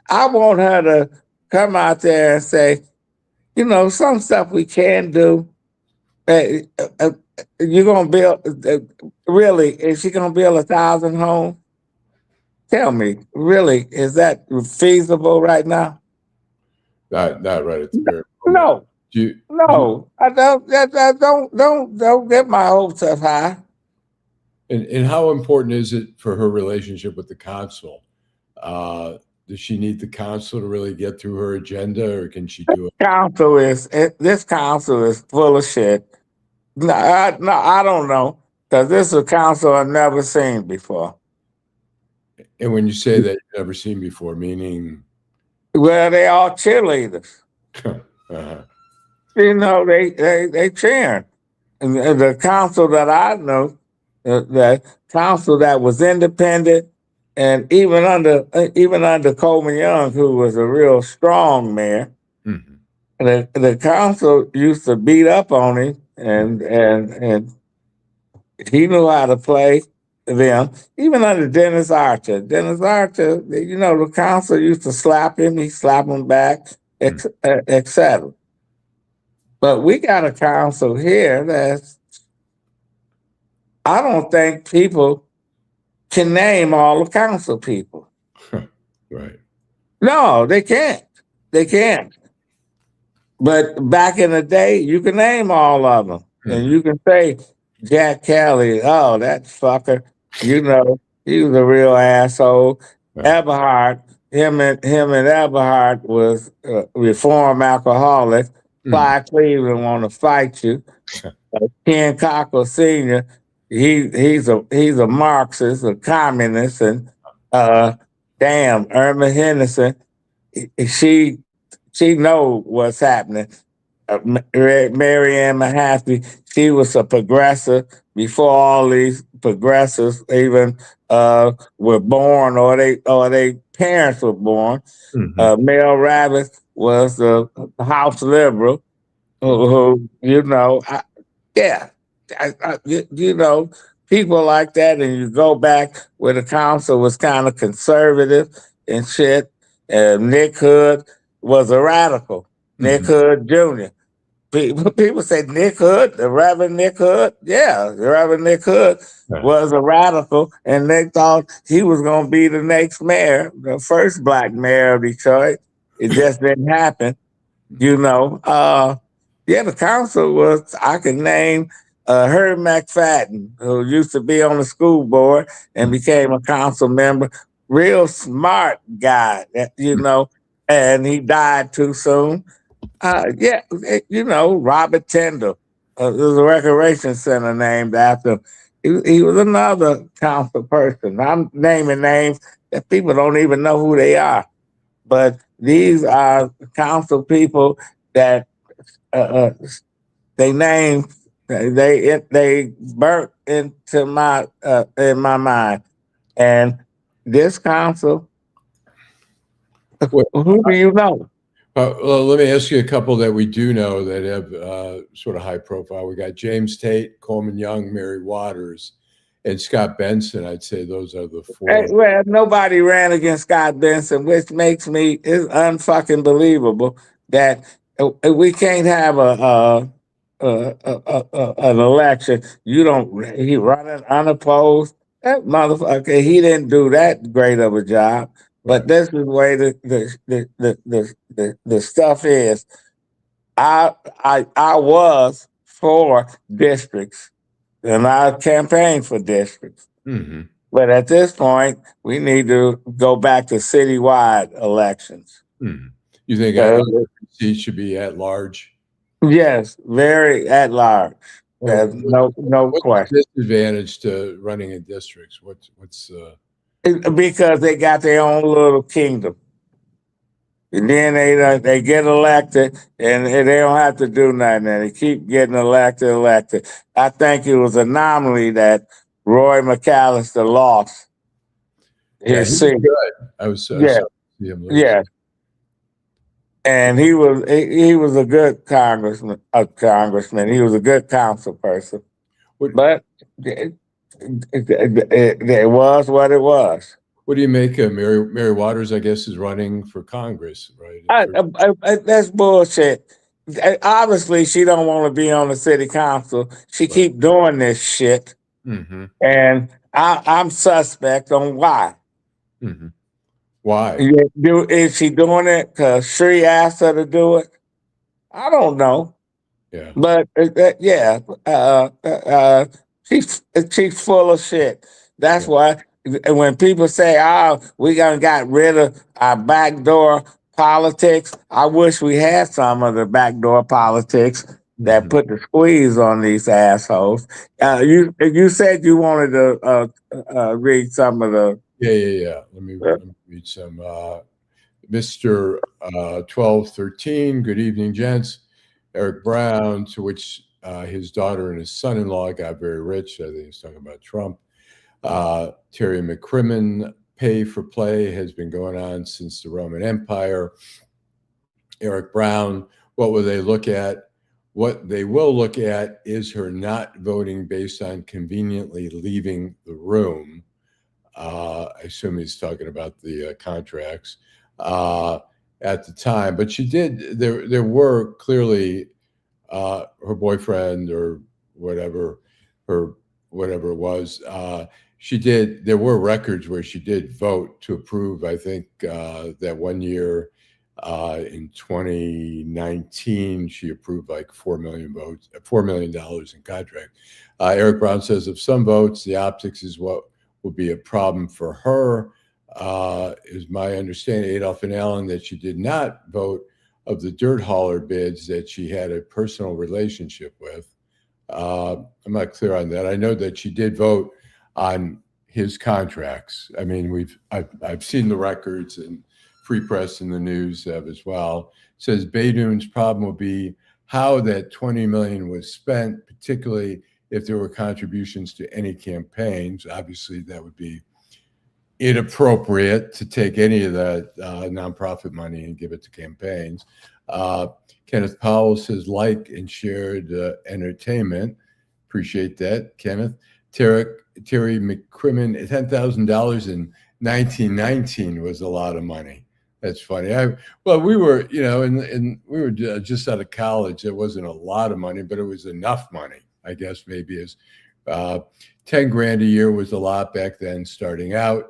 I want her to come out there and say, you know, some stuff we can do. You're gonna build. Really, is she gonna build 1,000 homes? Tell me, really, is that feasible right now? Not right at the very moment. No. No. I don't get my hopes up high. And how important is it for her relationship with the council? Does she need the council to really get through her agenda, or can she do it? This council is full of shit. No, I don't know, because this is a council I've never seen before. And when you say that you've never seen before, meaning? Well, they all cheerleaders. Uh-huh. You know, they cheering. And the council that I know, the council that was independent, and even under Coleman Young, who was a real strong mayor, mm-hmm. the council used to beat up on him, and he knew how to play them. Even under Dennis Archer, you know, the council used to slap him, he slapped him back, etc. But we got a council here that's, I don't think people can name all the council people. Right. No, they can't. They can't. But back in the day, you can name all of them. Mm-hmm. And you can say, Jack Kelly, oh, that fucker, you know, he was a real asshole. Right. Eberhard, him and Eberhard was reformed alcoholic. Clyde Cleveland want to fight you. Ken Cockle Sr., he's a Marxist, a communist, and damn, Irma Henderson, she she know what's happening. Mary Ann Mahaffey, she was a progressive before all these progressives even were born or they parents were born. Mel Rabbit was a House liberal who yeah, you know, people like that, and you go back where the council was kind of conservative and shit. Nick Hood was a radical. Nick Hood Jr. People say Nick Hood, the Reverend Nick Hood. Yeah, the Reverend Nick Hood was a radical, and they thought he was going to be the next mayor, the first black mayor of Detroit. It just didn't happen, you know. Yeah, the council was, I can name Herb McFadden, who used to be on the school board and became a council member. Real smart guy, you know, and he died too soon. Yeah, you know, Robert Tyndall. There's a recreation center named after him. He was another council person. I'm naming names that people don't even know who they are. But these are council people that they named, they burnt into my in my mind. And this council, who do you know? Well, let me ask you a couple that we do know that have sort of high profile. We got James Tate, Coleman Young, Mary Waters, and Scott Benson. I'd say those are the four. Well, nobody ran against Scott Benson, which makes me it's unfucking believable that we can't have an election. He running unopposed. That motherfucker, he didn't do that great of a job. But this is the way the stuff is. I was for districts, and I campaigned for districts. But at this point, we need to go back to citywide elections. You think seats should be at large? Yes, very at large. There's no question. What's the disadvantage to running in districts? What's because they got their own little kingdom. And then they get elected and they don't have to do nothing. And they keep getting elected. I think it was an anomaly that Roy McAllister lost his seat. I was yeah. And he was a good congressman. He was a good council person. But it was what it was. What do you make of Mary Waters? I guess is running for Congress, right? That's bullshit. Obviously, she don't want to be on the city council. She keep doing this shit, and I'm suspect on why. Why? Is she doing it because Sri asked her to do it? I don't know. Yeah, but she's full of shit. That's why when people say, "Oh, we got rid of our backdoor politics," I wish we had some of the backdoor politics that put the squeeze on these assholes. You said you wanted to read some of the. Yeah. Let me read some. Mr. 1213. Good evening, gents. Eric Brown, to which his daughter and his son-in-law got very rich. I think he's talking about Trump. Terry McCrimmon, pay for play has been going on since the Roman Empire. Eric Brown, what will they look at? What they will look at is her not voting based on conveniently leaving the room. I assume he's talking about the contracts at the time, but she did. There were clearly her boyfriend or whatever it was. She did. There were records where she did vote to approve. I think that one year in 2019, she approved like $4 million in contract. Eric Brown says of some votes, the optics is what will be a problem for her. Is my understanding, Adolph and Allen, that she did not vote of the dirt hauler bids that she had a personal relationship with. I'm not clear on that. I know that she did vote on his contracts. I mean, I've seen the records, and Free Press and the news have as well. It says Beydoun's problem will be how that $20 million was spent, particularly if there were contributions to any campaigns. Obviously, that would be inappropriate to take any of that nonprofit money and give it to campaigns. Kenneth Powell says like and shared entertainment. Appreciate that, Kenneth. Terry McCrimmon, $10,000 in 1919 was a lot of money. That's funny. Well, we were, and we were just out of college. It wasn't a lot of money, but it was enough money. I guess maybe as 10 grand a year was a lot back then starting out.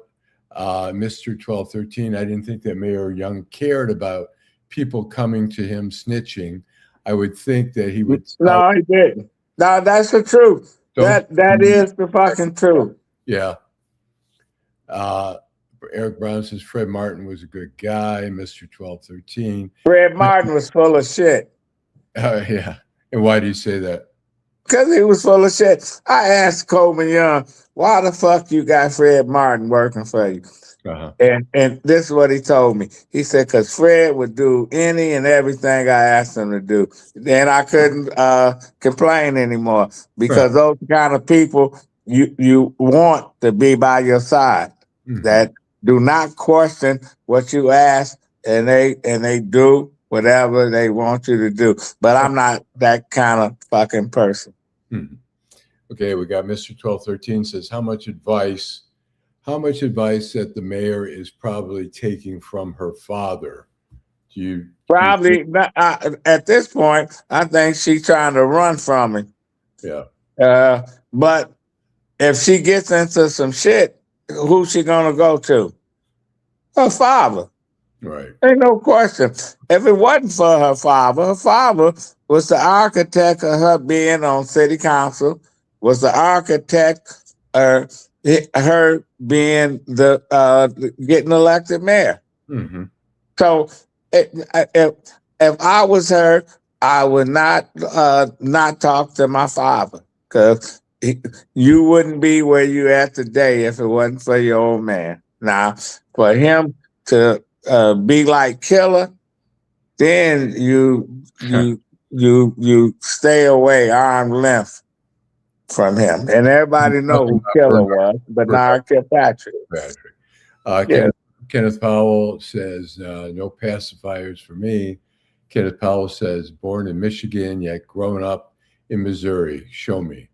Mr. 1213, I didn't think that Mayor Young cared about people coming to him snitching. I would think that he would. No, he didn't. No, that's the truth. That is the fucking truth. Yeah. Eric Brown says Fred Martin was a good guy. Mr. 1213. Fred Martin was full of shit. Yeah. And why do you say that? Because he was full of shit. I asked Coleman Young, why the fuck you got Fred Martin working for you? Uh-huh. And this is what he told me. He said, because Fred would do any and everything I asked him to do. Then I couldn't complain anymore because those kind of people you want to be by your side, that do not question what you ask, and they do whatever they want you to do. But I'm not that kind of fucking person. Okay, we got Mr. 1213 says, how much advice that the mayor is probably taking from her father? Probably at this point, I think she's trying to run from him. Yeah. But if she gets into some shit, who's she gonna go to? Her father. Right. Ain't no question. If it wasn't for her father was the architect of her being on city council, was the architect of her being the getting elected mayor. So if I was her, I would not talk to my father, because you wouldn't be where you at today if it wasn't for your old man. Now, for him to be like Killer, then you stay away, arm's length from him. And everybody know who Killer was, Bernard Kilpatrick. Kenneth Powell says, no pacifiers for me. Kenneth Powell says, born in Michigan, yet grown up in Missouri. Show me.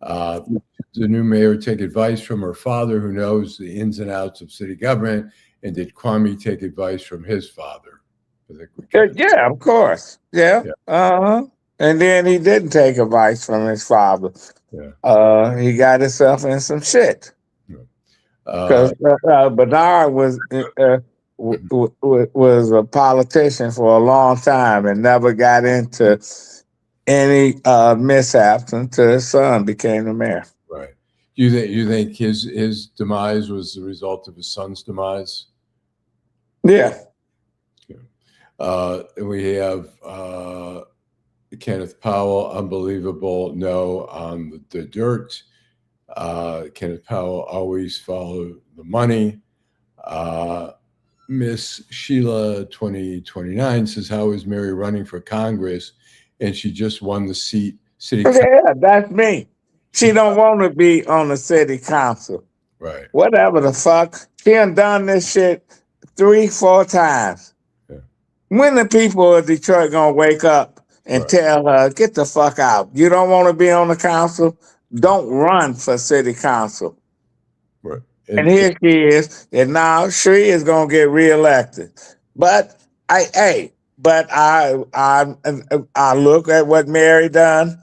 The new mayor take advice from her father, who knows the ins and outs of city government, and did Kwame take advice from his father? Yeah, of course. Yeah. And then he didn't take advice from his father. Yeah. He got himself in some shit. Because Bernard was a politician for a long time and never got into any mishaps until his son became the mayor. Right. You think his demise was the result of his son's demise? Yeah. And we have Kenneth Powell, unbelievable no on the dirt. Kenneth Powell always follow the money. Miss Sheila 2029 says, how is Mary running for Congress? And she just won the seat. Yeah, that's me. She don't want to be on the city council. Right. Whatever the fuck. She done this shit 3-4 times. Yeah. When the people of Detroit gonna wake up and tell her, get the fuck out? You don't want to be on the council? Don't run for city council. Right. And here she is, and now she is gonna get reelected. But I look at what Mary done.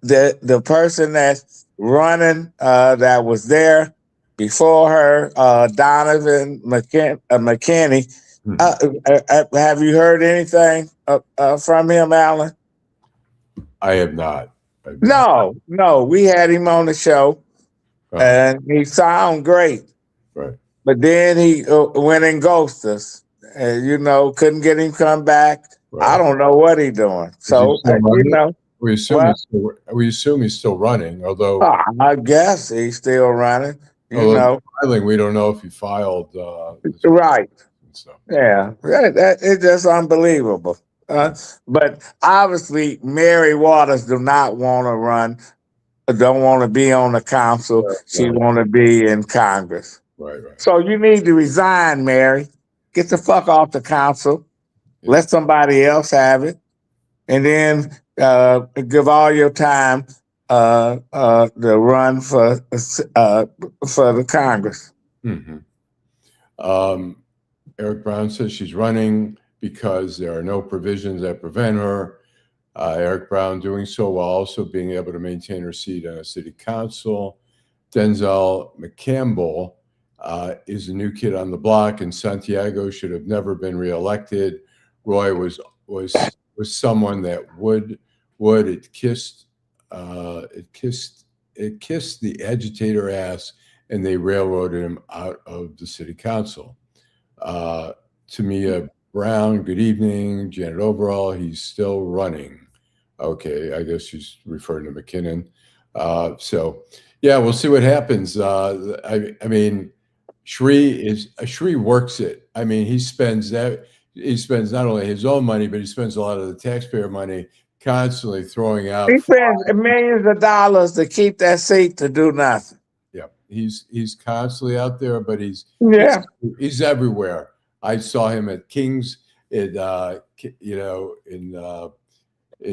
The person that's running that was there before her, Donovan McKinney. Have you heard anything from him, Alan? I have not. No. We had him on the show, and he sounded great. Right. But then he went and ghosted us. Couldn't get him come back. Right. I don't know what he's doing. So, What? We assume he's still running, although I guess he's still running. You know, filing, we don't know if he filed. right? Stuff. Yeah, it's just unbelievable. But obviously, Mary Waters do not want to run. Don't want to be on the council. She want to be in Congress. Right. So you need to resign, Mary. Get the fuck off the council. Yeah. Let somebody else have it, and then give all your time the run for the Congress. Mm-hmm. Eric Brown says she's running because there are no provisions that prevent her. Eric Brown doing so while also being able to maintain her seat on a city council. Denzel McCampbell is a new kid on the block, and Santiago should have never been reelected. Roy was someone that would it kissed the agitator ass, and they railroaded him out of the city council. Tamia Brown, good evening. Janet Overall, he's still running. Okay, I guess she's referring to McKinnon. So yeah, we'll see what happens. I mean, Sri works it. I mean, he spends not only his own money, but he spends a lot of the taxpayer money constantly throwing out. He spends millions of dollars to keep that seat to do nothing. Yeah, he's constantly out there, but he's everywhere. I saw him at King's, in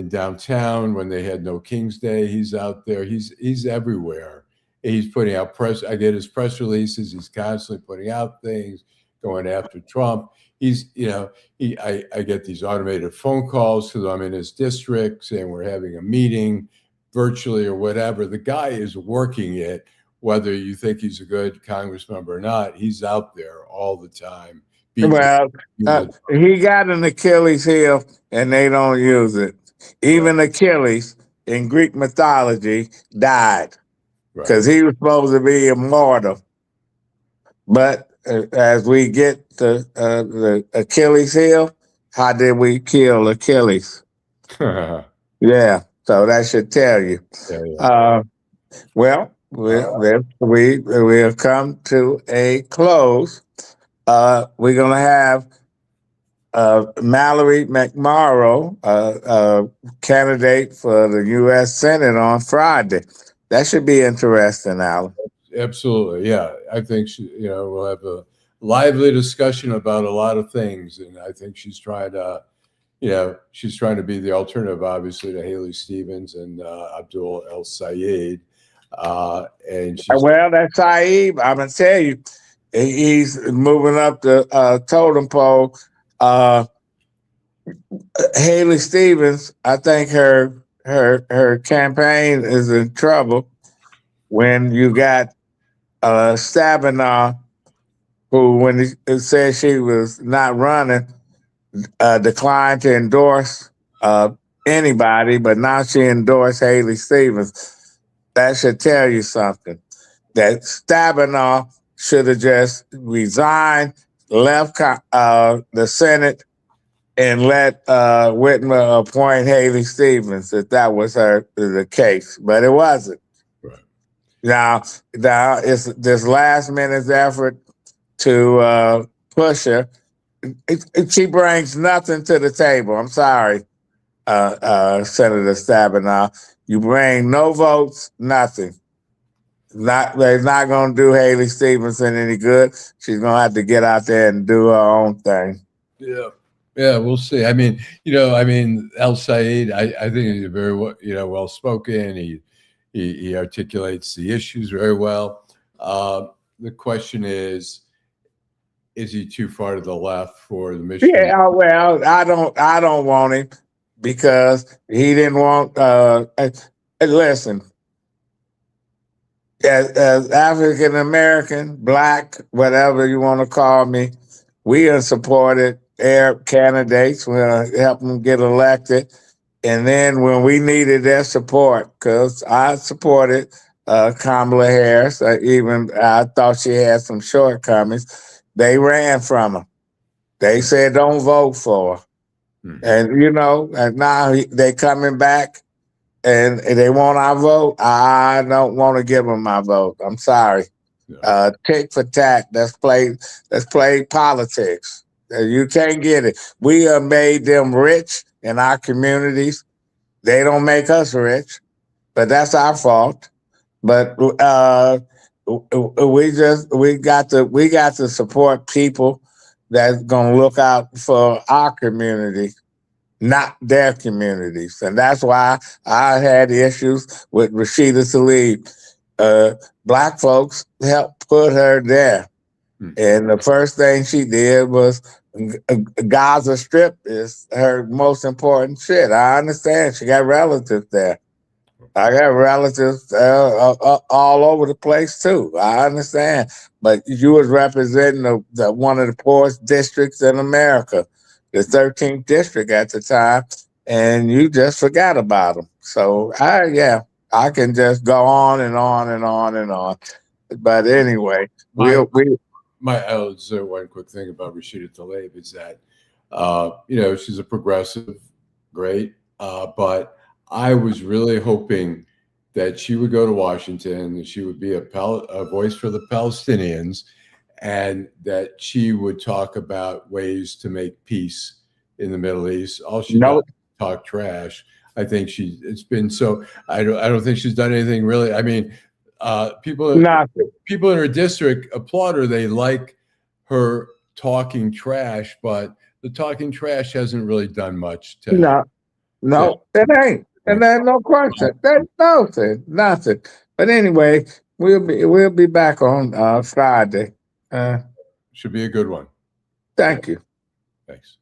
downtown when they had no King's Day. He's out there. He's everywhere. He's putting out press. I get his press releases. He's constantly putting out things, going after Trump. I get these automated phone calls because I'm in his district saying we're having a meeting virtually or whatever. The guy is working it, whether you think he's a good Congress member or not. He's out there all the time. Well, he got an Achilles heel and they don't use it. Even Achilles in Greek mythology died because he was supposed to be immortal. But as we get the Achilles heel, how did we kill Achilles? Yeah, so that should tell you. Well, we'll come to a close. We're going to have Mallory McMorrow, candidate for the U.S. Senate on Friday. That should be interesting, Alan. Absolutely, yeah. I think we'll have a lively discussion about a lot of things, and I think she's trying to be the alternative, obviously, to Haley Stevens and Abdul El Sayed. And that Saeed, I'm gonna tell you, he's moving up the totem pole. Haley Stevens, I think her campaign is in trouble when you got Stabenow, who, when he said she was not running, declined to endorse anybody, but now she endorsed Haley Stevens. That should tell you something. That Stabenow should have just resigned, left the Senate, and let Whitmer appoint Haley Stevens if that was the case. But it wasn't. Right. Now it's this last minute effort to push her. She brings nothing to the table. I'm sorry, Senator Stabenow. You bring no votes, nothing. They're not going to do Haley Stevenson any good. She's going to have to get out there and do her own thing. Yeah, we'll see. I mean, El Sayed, I think he's very well spoken. He articulates the issues very well. The question is he too far to the left for the Michigan? Yeah, well, I don't want him because he didn't want. Listen, as African American, Black, whatever you want to call me, we have supported Arab candidates. We help them get elected, and then when we needed their support, because I supported Kamala Harris, I thought she had some shortcomings. They ran from her. They said, "Don't vote for her." And and now they coming back and they want our vote. I don't want to give them my vote. I'm sorry. Yeah. Tick for tack. Let's play politics. You can't get it. We have made them rich in our communities. They don't make us rich, but that's our fault. But we got to support people that's gonna look out for our community, not their communities, and that's why I had issues with Rashida Tlaib. Black folks helped put her there, and the first thing she did was Gaza Strip is her most important shit. I understand she got relatives there. I got relatives all over the place too. I understand, but you was representing the one of the poorest districts in America, the 13th district at the time, and you just forgot about them. So I can just go on and on and on and on. But anyway, I'll say one quick thing about Rashida Tlaib is that, she's a progressive, great, but I was really hoping that she would go to Washington, that she would be a voice for the Palestinians, and that she would talk about ways to make peace in the Middle East. All she does is talk trash. I think it's been so. I don't think she's done anything really. I mean, people in her district applaud her. They like her talking trash, but the talking trash hasn't really done much to. No, it ain't. And there's no question. There's nothing. But anyway, we'll be back on Friday. Should be a good one. Thank you. Thanks.